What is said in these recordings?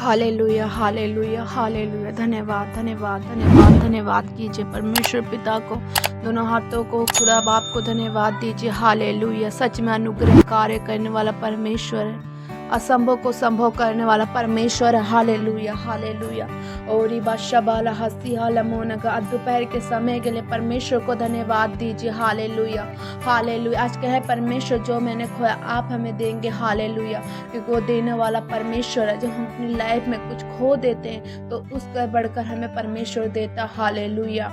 Hallelujah, hallelujah, hallelujah. धन्यवाद, धन्यवाद, धन्यवाद, धन्यवाद कीजिए परमेश्वर पिता को, दोनों हाथों को खुदा बाप को धन्यवाद दीजिए। हालेलुया, सच में अनुग्रह कार्य करने वाला परमेश्वर है, असंभव को संभव करने वाला परमेश्वर है। Hallelujah, hallelujah. और बाला हस्ती हालमोनगा, दोपहर के समय के लिए परमेश्वर को धन्यवाद दीजिए। Hallelujah, hallelujah. आज कहे परमेश्वर जो मैंने खोया आप हमें देंगे। हालेलुया, क्योंकि वो देने वाला परमेश्वर है। जब हम अपनी लाइफ में कुछ खो देते हैं तो उसका बढ़कर हमें परमेश्वर देता। Hallelujah,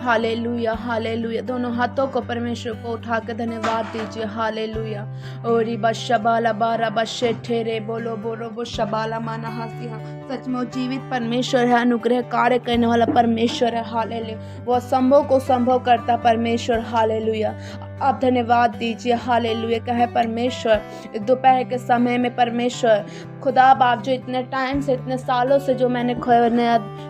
hallelujah, hallelujah. दोनों हाथों को परमेश्वर को उठा के धन्यवाद दीजिए। हालेलुया। और बशबाला बारा बशे ठेरे बोलो बोलो वो शबाला माना हंसिया। सच में वो जीवित परमेश्वर है, अनुग्रह कार्य करने वाला परमेश्वर है। हालेलुया, वो असंभव को संभव करता परमेश्वर। हालेलुया, आप धन्यवाद दीजिए। हालेलुया, कहे परमेश्वर दोपहर के समय में परमेश्वर खुदा बाप जो इतने टाइम से इतने सालों से जो मैंने खोया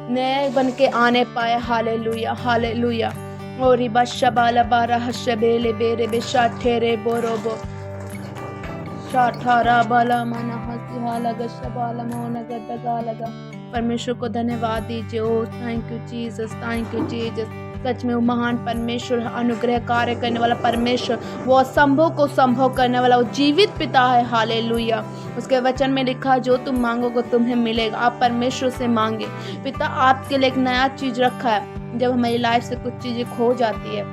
नए बन के आने पाए। Hallelujah, hallelujah. और बशबाला बारा हशबेले बेरे बेशा ठेरे बोरोबो शाठारा बाला मना हसिहा लगा शबाला मोना गड्डगा लगा। परमेश्वर को धन्यवाद दीजिए। Oh thank you Jesus, thank you Jesus. सच में वो महान परमेश्वर, अनुग्रह कार्य करने वाला परमेश्वर, वो असंभव को संभव करने वाला, वो जीवित पिता है। हालेलुया, उसके वचन में लिखा जो तुम मांगोगे तुम्हें मिलेगा। आप परमेश्वर से मांगे। पिता आपके लिए एक नया चीज रखा है। जब हमारी लाइफ से कुछ चीजें खो जाती है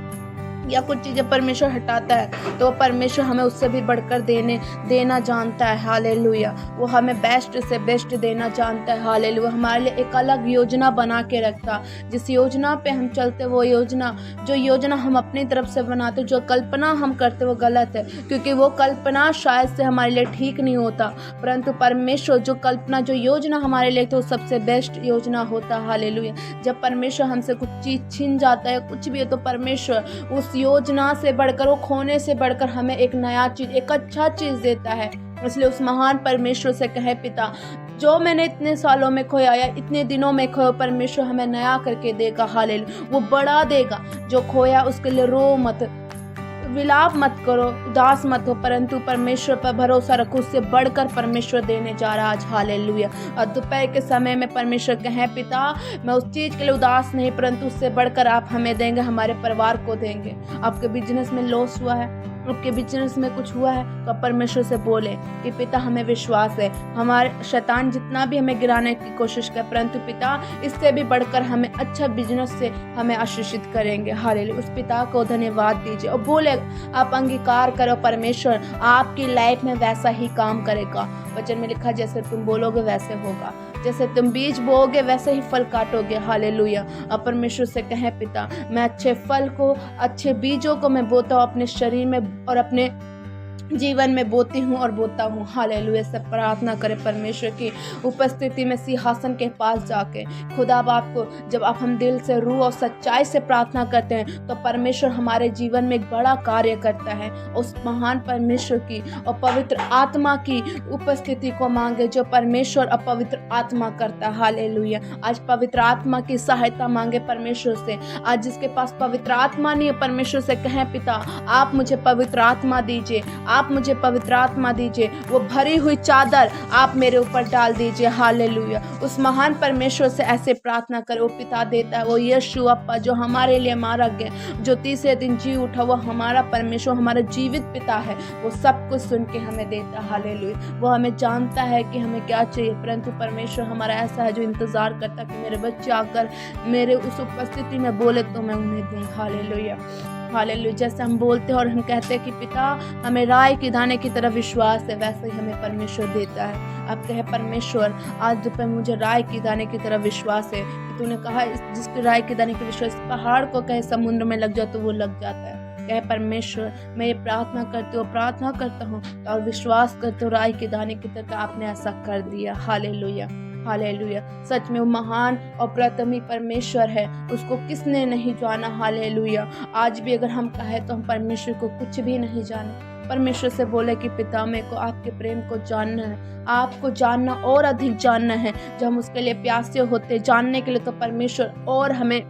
या कुछ चीज़ें परमेश्वर हटाता है तो परमेश्वर हमें उससे भी बढ़कर देना जानता है। हालेलुया, वो हमें बेस्ट से बेस्ट देना जानता है। हालेलुया, हमारे लिए एक अलग योजना बना के रखता। जिस योजना पे हम चलते वो योजना, जो योजना हम अपनी तरफ से बनाते, जो कल्पना हम करते वो गलत है, क्योंकि वो कल्पना शायद से हमारे लिए ठीक नहीं होता, परंतु परमेश्वर जो कल्पना जो योजना हमारे लिए तो सबसे बेस्ट योजना होता है। हालेलुया, जब परमेश्वर हमसे कुछ चीज़ छीन जाता है कुछ भी है तो परमेश्वर उस योजना से बढ़कर, वो खोने से बढ़कर हमें एक नया चीज, एक अच्छा चीज देता है। इसलिए उस महान परमेश्वर से कहे पिता जो मैंने इतने सालों में खोया या इतने दिनों में खोया परमेश्वर हमें नया करके देगा। हालेलुया, वो बढ़ा देगा। जो खोया उसके लिए रो मत, विलाप मत करो, उदास मत हो, परंतु परमेश्वर पर भरोसा रखो, उससे बढ़कर परमेश्वर देने जा रहा आज। हालेलुया, और दोपहर के समय में परमेश्वर कहे पिता मैं उस चीज़ के लिए उदास नहीं, परंतु उससे बढ़कर आप हमें देंगे, हमारे परिवार को देंगे। आपके बिजनेस में लॉस हुआ है, आपके बिजनेस में कुछ हुआ है तो परमेश्वर से बोले कि पिता हमें विश्वास है, हमारे शैतान जितना भी हमें गिराने की कोशिश करे परंतु पिता इससे भी बढ़कर हमें अच्छा बिजनेस से हमें आशीषित करेंगे। हालेलुया, उस पिता को धन्यवाद दीजिए और बोले आप अंगीकार करो परमेश्वर आपकी लाइफ में वैसा ही काम करेगा। वचन में लिखा जैसे तुम बोलोगे वैसे होगा, जैसे तुम बीज बोओगे वैसे ही फल काटोगे। हालेलुया, अब परमेश्वर से कहें पिता मैं अच्छे फल को, अच्छे बीजों को मैं बोता हूँ अपने शरीर में और अपने जीवन में बोती हूँ और बोता हूँ। हालेलुया, से प्रार्थना करें परमेश्वर की उपस्थिति में सिंहासन के पास जाके। खुदा बाप को जब आप हम दिल से रूह और सच्चाई से प्रार्थना करते हैं तो परमेश्वर हमारे जीवन में एक बड़ा कार्य करता है। उस महान परमेश्वर की और पवित्र आत्मा की उपस्थिति को मांगे जो परमेश्वर और पवित्र आत्मा करता है। हालेलुया, आज पवित्र आत्मा की सहायता मांगे परमेश्वर से। आज जिसके पास पवित्र आत्मा नहीं है परमेश्वर से कहें पिता आप मुझे पवित्र आत्मा दीजिए, आप मुझे पवित्र आत्मा दीजिए, वो भरी हुई चादर आप मेरे ऊपर डाल दीजिए। हालेलुया, उस महान परमेश्वर से ऐसे प्रार्थना करो। वो पिता देता है, वो यीशु अप्पा जो हमारे लिए मारा गया, जो तीसरे दिन जी उठा, वो हमारा परमेश्वर, हमारा जीवित पिता है। वो सब कुछ सुन के हमें देता है। हालेलुया, वो हमें जानता है कि हमें क्या चाहिए, परंतु परमेश्वर हमारा ऐसा है जो इंतजार करता कि मेरे बच्चे आकर मेरे उस उपस्थिति में बोले तो मैं उन्हें दूँ। हालेलुया, हालेलुया, जैसे हम बोलते हैं और हम कहते हैं कि पिता हमें राय के दाने की तरफ विश्वास है, वैसे ही हमें परमेश्वर देता है। आप कहे परमेश्वर आज दोपहर मुझे राय की दाने की तरफ विश्वास है कि तूने कहा जिसकी राय के दाने की विश्वास पहाड़ को कहे समुद्र में लग जाओ तो वो लग जाता है। कहे परमेश्वर मैं ये प्रार्थना करता हूँ और विश्वास करते हो राय के दाने की तरफ आपने ऐसा कर दिया। हालेलुया, हालेलुया, सच में वो महान और प्रथमी परमेश्वर है, उसको किसने नहीं जाना। हालेलुया, आज भी अगर हम कहें तो हम परमेश्वर को कुछ भी नहीं जाने। परमेश्वर से बोले कि पिता मेरे को आपके प्रेम को जानना है, आपको जानना और अधिक जानना है। जब हम उसके लिए प्यासे होते जानने के लिए तो परमेश्वर और हमें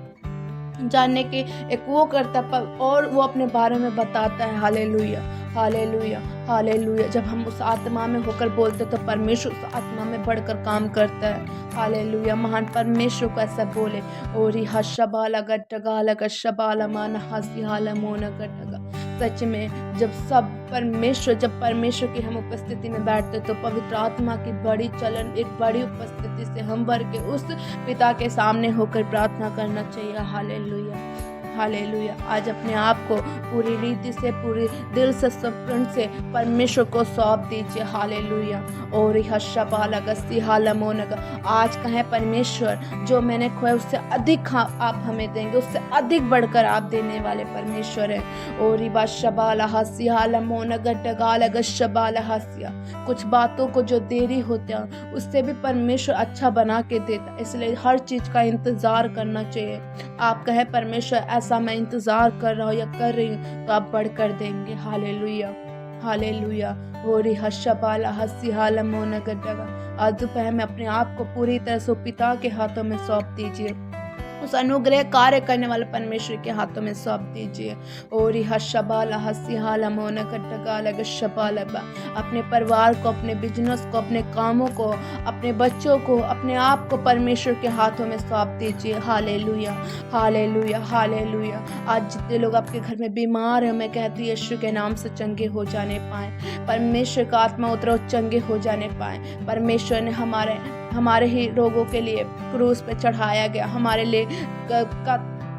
जानने के एक वो करता और वो अपने बारे में बताता है। Hallelujah, hallelujah, hallelujah. जब हम उस आत्मा में होकर बोलते तो परमेश्वर उस आत्मा में बढ़कर काम करता है। हालेलुया, महान परमेश्वर को ऐसा बोले। ओरी हशबाला गट्टगाला गशबाला मान हसी हाला मोना गट्टगा। सच में जब परमेश्वर की हम उपस्थिति में बैठते तो पवित्र आत्मा की बड़ी चलन, एक बड़ी उपस्थिति से हम भर के उस पिता के सामने होकर प्रार्थना करना चाहिए। Hallelujah, hallelujah. आज अपने आप को पूरी रीति से, पूरी दिल से, समर्पण से परमेश्वर को सौंप दीजिए। हालेलुया। और आज कहें परमेश्वर, जो मैंने खोया उससे अधिक आप हमें देंगे, उससे अधिक बढ़कर आप देने वाले परमेश्वर है। और कुछ बातों को जो देरी होता है उससे भी परमेश्वर अच्छा बना के देता, इसलिए हर चीज का इंतजार करना चाहिए। आप कहे परमेश्वर ऐसा मैं इंतजार कर रहा हूँ या कर रही हूँ, तो आप बढ़कर देंगे। Hallelujah, hallelujah. होरी हशबाला हसी हाला मोना गड्डगा। आज दोपहर में अपने आप को पूरी तरह से पिता के हाथों में सौंप दीजिए, उस अनुग्रह कार्य करने वाले परमेश्वर के हाथों में सौंप दीजिए। ओरी हशबाला हसी हाला मोना गड्डगा गशबाला। अपने परिवार को, अपने बिजनेस को, अपने कामों को, अपने बच्चों को, अपने आप को परमेश्वर के हाथों में सौंप दीजिए। Hallelujah, hallelujah, hallelujah. आज जितने लोग आपके घर में बीमार हैं, मैं कहती हूँ यीशु के नाम से चंगे हो जाने पाए, परमेश्वर का आत्मा उतरो, चंगे हो जाने पाए। परमेश्वर ने हमारे ही रोगों के लिए क्रूस पे चढ़ाया गया, हमारे लिए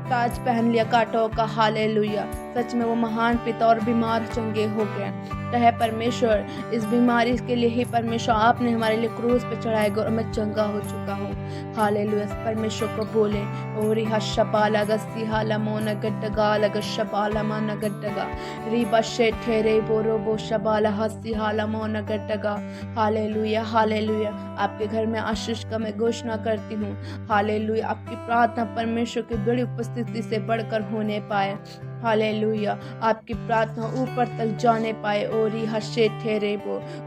ताज पहन लिया कांटों का। हालेलुया। सच में वो महान पिता और बीमार चंगे हो गए। कहे परमेश्वर, इस बीमारी के लिए ही परमेश्वर आपने हमारे लिए क्रूस पे चढ़ाया और मैं चंगा हो चुका हूँ। हालेलुया। परमेश्वर को बोले। ओरी हशबाला गस्सी हाला मोना गड्डगा लगशबाला माना गड्डगा री बशे ठेरे बोरो बो शबाला हस्सी हाला मोना गड्डगा। Hallelujah, hallelujah. आपके घर में आशीष का मैं घोषणा करती हूँ। हालेलुया। आपकी प्रार्थना परमेश्वर की बड़ी उपस्थिति से बढ़कर होने पाए। हालेलुया। आपकी प्रार्थना ऊपर तक जाने पाए। ओरी हशे ठेरे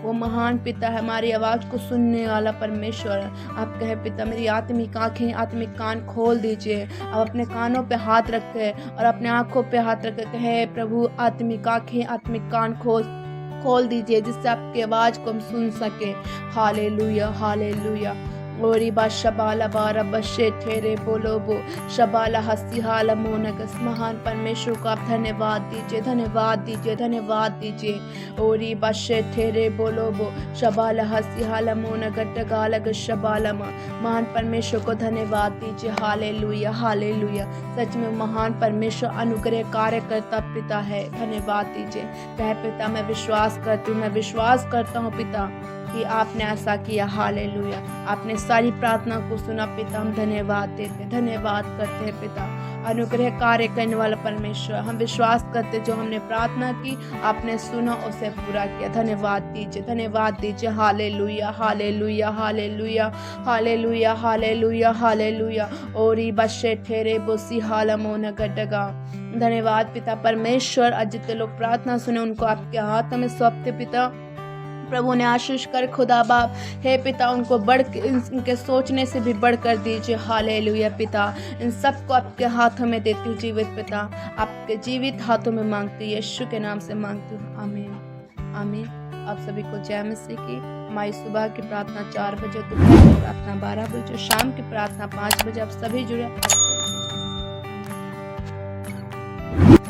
वो महान पिता है, हमारी आवाज़ को सुनने वाला परमेश्वर है। आप कहे पिता, मेरी आत्मिक आँखें, आत्मिक कान खोल दीजिए। आप अपने कानों पे हाथ रखे और अपने आँखों पे हाथ रखे, कहे प्रभु आत्मिक आँखें, आत्मिक कान खोल दीजिए, जिससे आपकी आवाज़ को हम सुन सके। Hallelujah, hallelujah. ओरी बा शबाला बारा बशे ठेरे बोलो बो शबाला हसी हाला मोनगस। महान परमेश्वर को आप धन्यवाद दीजिए, धन्यवाद दीजिए, धन्यवाद दीजिए। ओरी बशे ठेरे बोलो बो शबाला हसी हाला मोनगट गालग शबाला मा। महान परमेश्वर को धन्यवाद दीजिए। Hallelujah, hallelujah. सच में महान परमेश्वर अनुग्रह कार्य करता पिता है। धन्यवाद दीजिए। कहे पिता, मैं विश्वास करती हूँ, मैं विश्वास करता हूँ पिता कि आपने ऐसा किया। हालेलुया। आपने सारी प्रार्थना को सुना पिता, हम धन्यवाद देते, धन्यवाद करते हैं पिता। अनुग्रह कार्य करने वाला परमेश्वर, हम विश्वास करते जो हमने प्रार्थना की आपने सुना, उसे पूरा किया। धन्यवाद दीजिए, धन्यवाद दीजिए। Hallelujah, hallelujah, hallelujah, hallelujah, hallelujah, hallelujah. ओरी बशे ठेरे बोसी हालमोन गड्डगा। धन्यवाद पिता परमेश्वर। आज जितने लोग प्रार्थना सुने उनको आपके हाथों में सौंपते पिता। प्रभु ने आशीष कर खुदा बाप, हे पिता, उनको इनके सोचने से भी बढ़कर दीजिए। हालेलुया पिता। इन सबको आपके हाथों में देती हूँ जीवित पिता, आपके जीवित हाथों में मांगती हूँ, यीशु के नाम से मांगती हूँ। आमीन, आमीन। आप सभी को जय मसीह की। हमारी सुबह की प्रार्थना 4 बजे, दोपहर की प्रार्थना 12 बजे, शाम की प्रार्थना 5 बजे। आप सभी जुड़े।